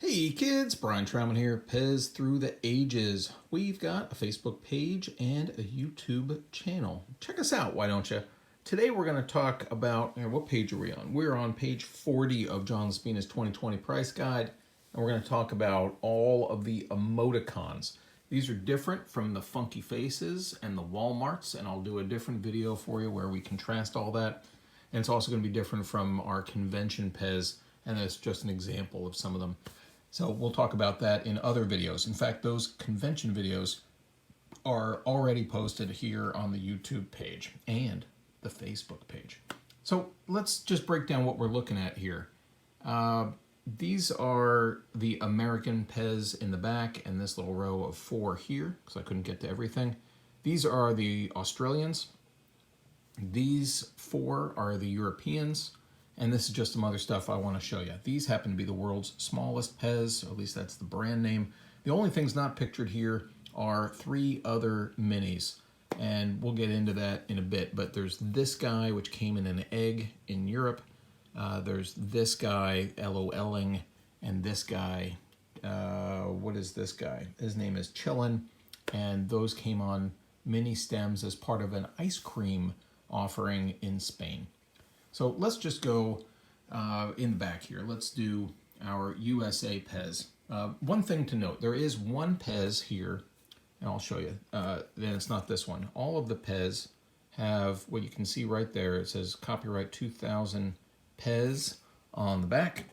Hey kids, Brian Trauman here, Pez Through the Ages. We've got a Facebook page and a YouTube channel. Check us out, why don't you? Today we're going to talk about, what page are we on? We're on page 40 of John Spina's 2020 Price Guide, and we're going to talk about all of the emoticons. These are different from the funky faces and the Walmarts, and I'll do a different video for you where we contrast all that. And it's also going to be different from our convention Pez, and that's just an example of some of them. So we'll talk about that in other videos. In fact, those convention videos are already posted here on the YouTube page and the Facebook page. So let's just break down what we're looking at here. These are the American Pez in the back and this little row of 4 here, because I couldn't get to everything. These are the Australians. These 4 are the Europeans. And this is just some other stuff I want to show you. These happen to be the world's smallest Pez, or at least that's the brand name. The only things not pictured here are 3 other minis. And we'll get into that in a bit. But there's this guy, which came in an egg in Europe. There's this guy, LOLing, and this guy, what is this guy? His name is Chillin', and those came on mini stems as part of an ice cream offering in Spain. So let's just go in the back here. Let's do our USA Pez. One thing to note, there is one Pez here, and I'll show you. Then it's not this one. All of the Pez have what you can see right there. It says copyright 2000 Pez on the back.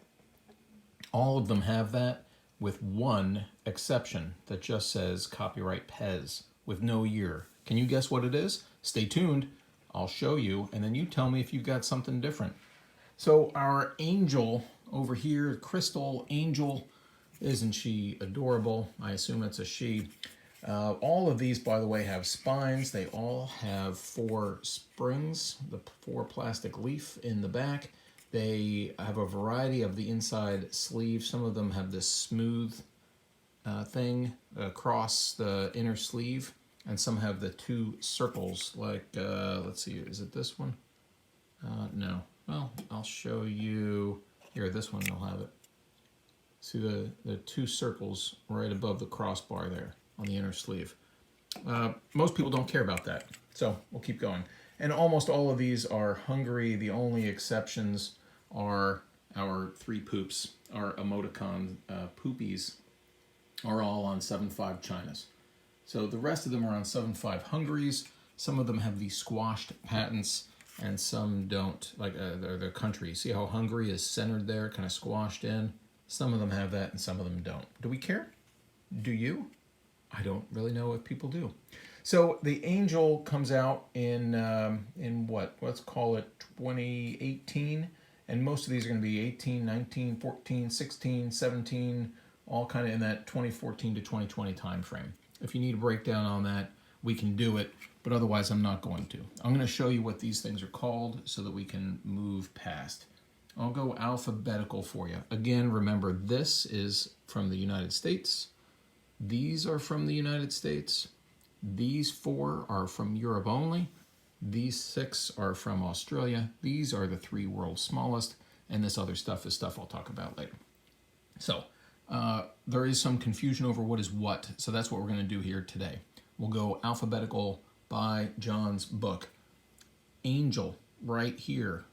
All of them have that, with one exception that just says copyright Pez with no year. Can you guess what it is? Stay tuned. I'll show you, and then you tell me if you've got something different. So our angel over here, Crystal Angel, isn't she adorable? I assume it's a she. All of these, by the way, have spines. They all have 4 springs, the 4 plastic leaf in the back. They have a variety of the inside sleeve. Some of them have this smooth thing across the inner sleeve. And some have the 2 circles, like, let's see, is it this one? No. Well, I'll show you. Here, this one will have it. See the 2 circles right above the crossbar there on the inner sleeve. Most people don't care about that, so we'll keep going. And almost all of these are Hungary. The only exceptions are our 3 poops. Our emoticon poopies are all on 7.5 Chinas. So the rest of them are on 7.5 Hungaries. Some of them have these squashed patents, and some don't, like their country. See how Hungary is centered there, kind of squashed in? Some of them have that, and some of them don't. Do we care? Do you? I don't really know if people do. So the Angel comes out in what? Let's call it 2018. And most of these are going to be 18, 19, 14, 16, 17, all kind of in that 2014 to 2020 time frame. If you need a breakdown on that, we can do it, but otherwise I'm not going to. I'm going to show you what these things are called so that we can move past. I'll go alphabetical for you. Again, remember, this is from the United States. These are from the United States. These 4 are from Europe only. These 6 are from Australia. These are the 3 world's smallest, and this other stuff is stuff I'll talk about later. So, there is some confusion over what is what, so that's what we're going to do here today. We'll go alphabetical by John's book. Angel, right here.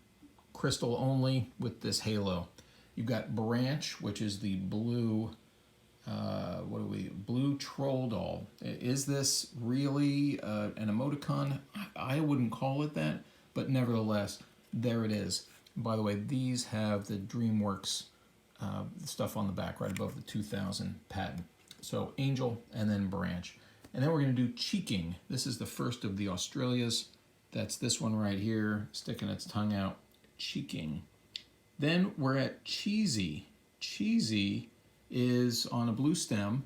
Crystal only with this halo. You've got Branch, which is the blue, blue troll doll. Is this really an emoticon? I wouldn't call it that, but nevertheless, there it is. By the way, these have the DreamWorks stuff on the back right above the 2000 patent. So Angel and then Branch. And then we're going to do Cheeking. This is the first of the Australias. That's this one right here, sticking its tongue out. Cheeking. Then we're at Cheesy. Cheesy is on a blue stem,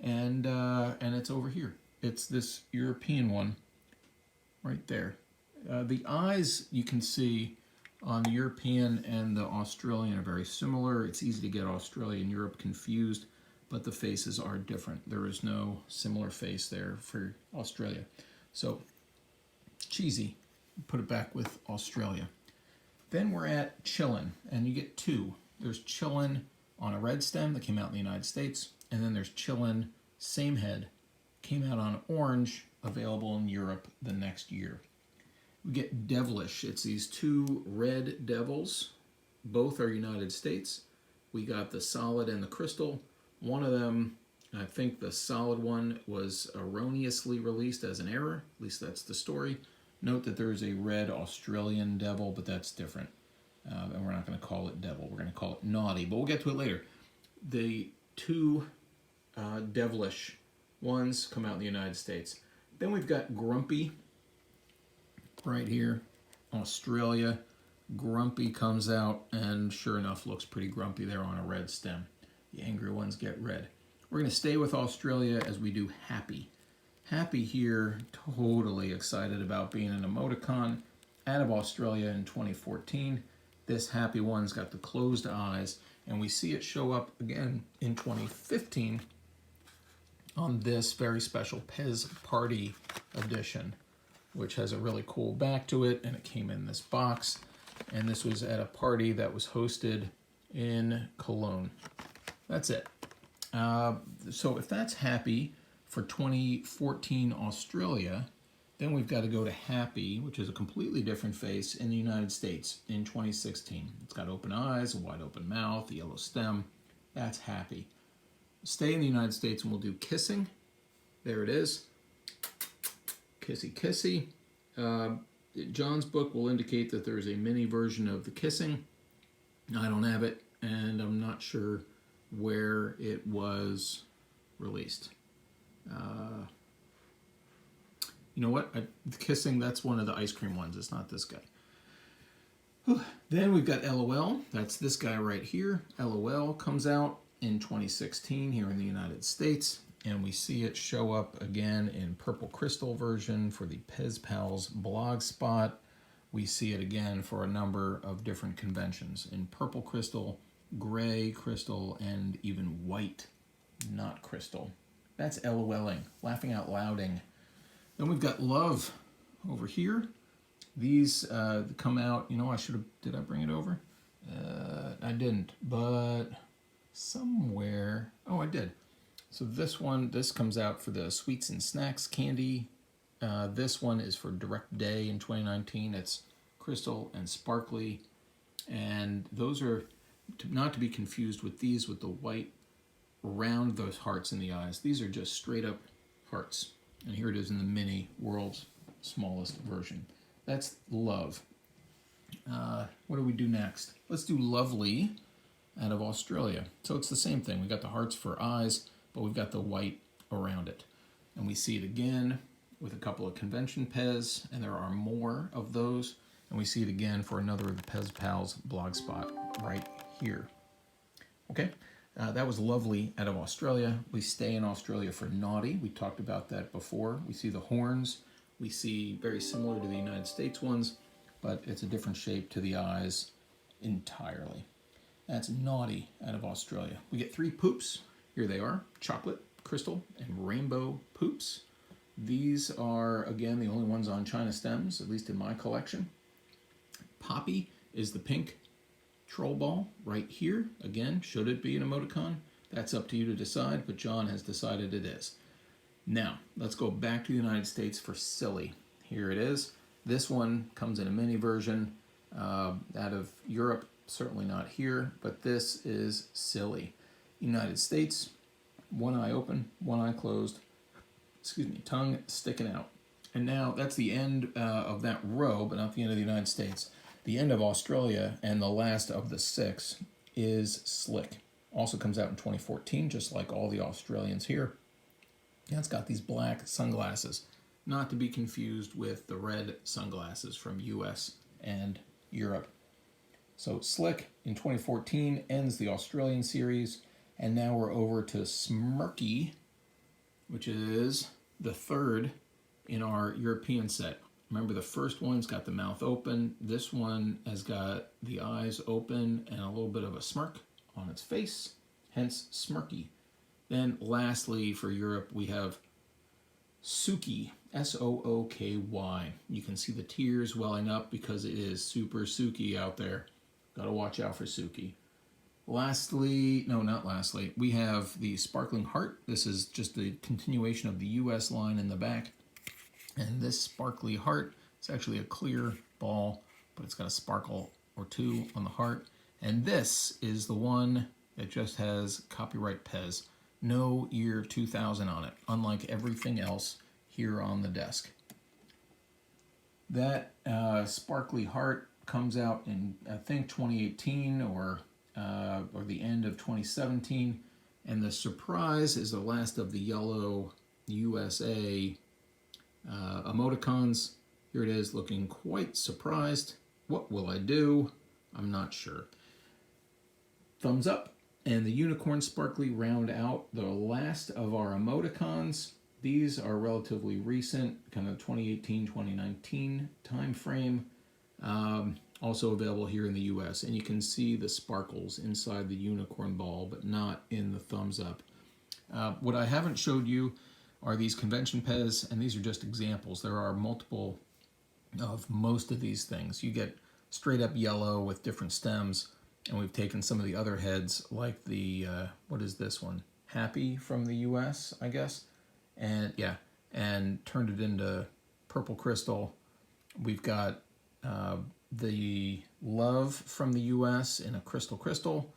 and it's over here. It's this European one right there. The eyes, you can see, on the European and the Australian are very similar. It's easy to get Australia and Europe confused, but the faces are different. There is no similar face there for Australia. So, Cheesy, put it back with Australia. Then we're at Chillin', and you get 2. There's Chillin' on a red stem that came out in the United States. And then there's Chillin', same head, came out on orange, available in Europe the next year. We get Devilish. It's these two red devils. Both are United States. We got the solid and the crystal. One of them, I think the solid one, was erroneously released as an error. At least that's the story. Note that there is a red Australian devil, but that's different. And we're not going to call it devil. We're going to call it naughty, but we'll get to it later. The two devilish ones come out in the United States. Then we've got Grumpy right here, Australia. Grumpy comes out, and sure enough, looks pretty grumpy there on a red stem. The angry ones get red. We're going to stay with Australia as we do Happy. Happy here, totally excited about being an emoticon out of Australia in 2014. This Happy one's got the closed eyes, and we see it show up again in 2015 on this very special Pez Party edition, which has a really cool back to it, and it came in this box. And this was at a party that was hosted in Cologne. That's it. So if that's Happy for 2014 Australia, then we've got to go to Happy, which is a completely different face in the United States in 2016. It's got open eyes, a wide open mouth, a yellow stem. That's Happy. Stay in the United States and we'll do Kissing. There it is. Kissy Kissy. John's book will indicate that there is a mini version of the Kissing. I don't have it, and I'm not sure where it was released. You know what? The Kissing, that's one of the ice cream ones. It's not this guy. Whew. Then we've got LOL. That's this guy right here. LOL comes out in 2016 here in the United States. And we see it show up again in Purple Crystal version for the Pez Pals blog spot. We see it again for a number of different conventions in Purple Crystal, Gray Crystal, and even White, not Crystal. That's LOLing, laughing out louding. Then we've got Love over here. These come out, you know, did I bring it over? I didn't, but somewhere, oh, I did. So this comes out for the Sweets and Snacks candy. This one is for Direct Day in 2019. It's crystal and sparkly. And those are not to be confused with these with the white around those hearts in the eyes. These are just straight up hearts. And here it is in the mini, world's smallest version. That's Love. What do we do next? Let's do Lovely out of Australia. So it's the same thing. We got the hearts for eyes, but we've got the white around it. And we see it again with a couple of convention Pez, and there are more of those. And we see it again for another of the Pez Pals blog spot right here. Okay, that was Lovely out of Australia. We stay in Australia for Naughty. We talked about that before. We see the horns. We see very similar to the United States ones, but it's a different shape to the eyes entirely. That's Naughty out of Australia. We get 3 poops. Here they are, chocolate, crystal, and rainbow poops. These are, again, the only ones on China stems, at least in my collection. Poppy is the pink troll ball right here. Again, should it be an emoticon? That's up to you to decide, but John has decided it is. Now, let's go back to the United States for Silly. Here it is. This one comes in a mini version out of Europe, certainly not here, but this is Silly. United States, one eye open, one eye closed, tongue sticking out. And now that's the end of that row, but not the end of the United States. The end of Australia and the last of the 6 is Slick. Also comes out in 2014, just like all the Australians here. And it's got these black sunglasses, not to be confused with the red sunglasses from US and Europe. So Slick in 2014 ends the Australian series. And now we're over to Smirky, which is the 3rd in our European set. Remember, the first one's got the mouth open. This one has got the eyes open and a little bit of a smirk on its face, hence Smirky. Then lastly, for Europe, we have Sooky, S-O-O-K-Y. You can see the tears welling up because it is super Sooky out there. Got to watch out for Sooky. Lastly, no, not lastly, we have the Sparkling Heart. This is just the continuation of the US line in the back. And this Sparkly Heart is actually a clear ball, but it's got a sparkle or two on the heart. And this is the one that just has copyright Pez. No year 2000 on it, unlike everything else here on the desk. That Sparkly Heart comes out in, I think, 2018 or the end of 2017. And the surprise is the last of the yellow USA emoticons. Here it is, looking quite surprised. What will I do? I'm not sure. Thumbs up. And the unicorn sparkly round out the last of our emoticons. These are relatively recent, kind of 2018, 2019 time frame. Also available here in the US. And you can see the sparkles inside the unicorn ball, but not in the thumbs up. What I haven't showed you are these convention Pez, and these are just examples. There are multiple of most of these things. You get straight up yellow with different stems, and we've taken some of the other heads, like the, what is this one? Happy from the US, I guess. And yeah, and turned it into purple crystal. We've got the Love from the US in a crystal.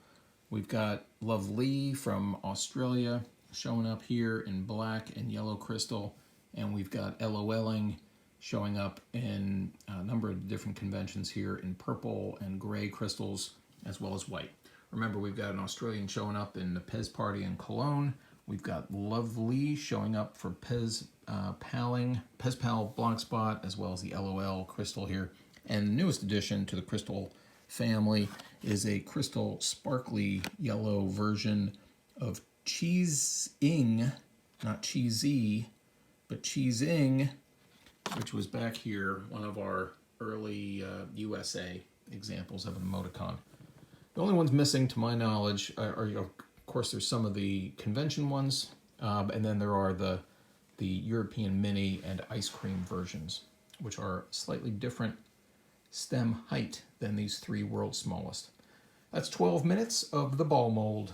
We've got Lovely from Australia showing up here in black and yellow crystal. And we've got LOLing showing up in a number of different conventions here in purple and gray crystals, as well as white. Remember, we've got an Australian showing up in the Pez Party in Cologne. We've got Lovely showing up for Pez Pal Blogspot, as well as the LOL crystal here. And the newest addition to the crystal family is a crystal sparkly yellow version of Cheese-ing, not Cheesy, but Cheese-ing, which was back here, one of our early USA examples of an emoticon. The only ones missing, to my knowledge, are of course, there's some of the convention ones, and then there are the European mini and ice cream versions, which are slightly different stem height than these three world's smallest. That's 12 minutes of the ball mold.